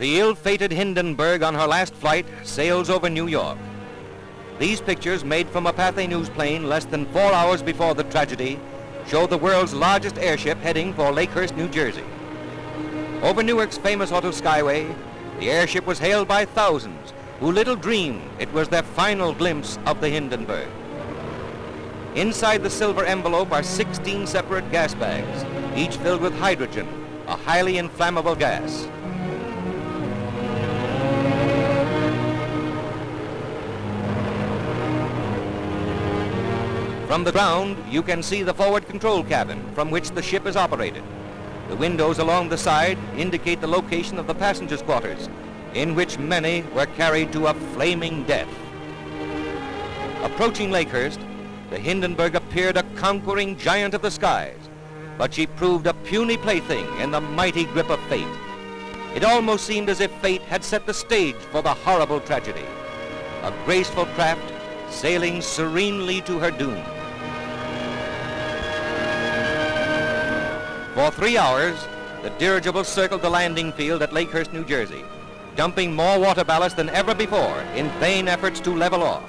The ill-fated Hindenburg on her last flight sails over New York. These pictures, made from a Pathe news plane less than 4 hours before the tragedy, show the world's largest airship heading for Lakehurst, New Jersey. Over Newark's famous auto skyway, the airship was hailed by thousands who little dreamed it was their final glimpse of the Hindenburg. Inside the silver envelope are 16 separate gas bags, each filled with hydrogen, a highly inflammable gas. From the ground, you can see the forward control cabin from which the ship is operated. The windows along the side indicate the location of the passengers' quarters, in which many were carried to a flaming death. Approaching Lakehurst, the Hindenburg appeared a conquering giant of the skies, but she proved a puny plaything in the mighty grip of fate. It almost seemed as if fate had set the stage for the horrible tragedy. A graceful craft sailing serenely to her doom. For 3 hours, the dirigible circled the landing field at Lakehurst, New Jersey, dumping more water ballast than ever before in vain efforts to level off.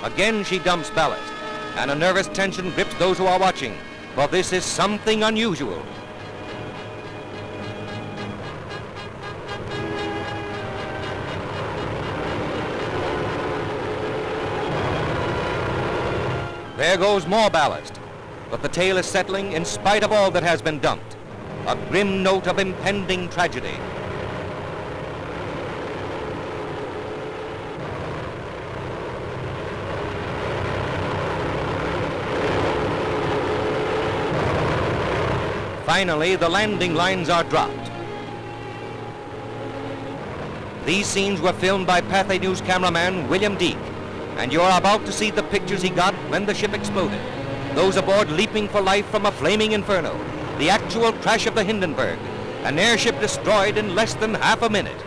Again she dumps ballast, and a nervous tension grips those who are watching, for this is something unusual. There goes more ballast, but the tail is settling in spite of all that has been dumped. A grim note of impending tragedy. Finally, the landing lines are dropped. These scenes were filmed by Pathe News cameraman William Deek, and you're about to see the pictures he got when the ship exploded. Those aboard leaping for life from a flaming inferno, the actual crash of the Hindenburg, an airship destroyed in less than half a minute.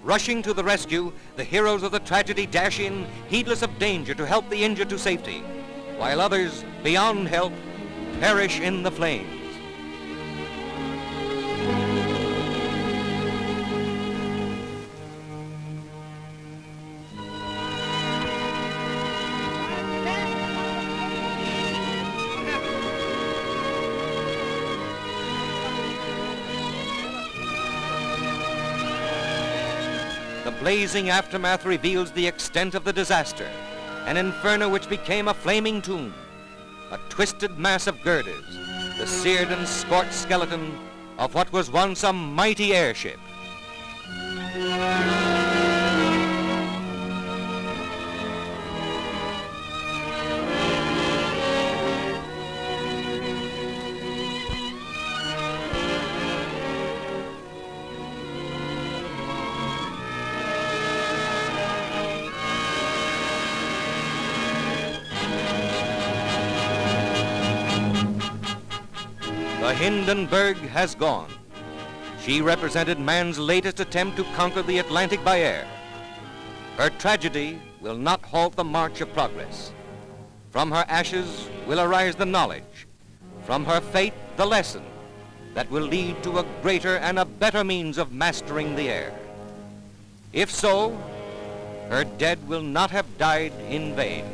Rushing to the rescue, the heroes of the tragedy dash in, heedless of danger, to help the injured to safety, while others, beyond help, perish in the flames. The blazing aftermath reveals the extent of the disaster, an inferno which became a flaming tomb, a twisted mass of girders, the seared and scorched skeleton of what was once a mighty airship. The Hindenburg has gone. She represented man's latest attempt to conquer the Atlantic by air. Her tragedy will not halt the march of progress. From her ashes will arise the knowledge. From her fate, the lesson that will lead to a greater and a better means of mastering the air. If so, her dead will not have died in vain.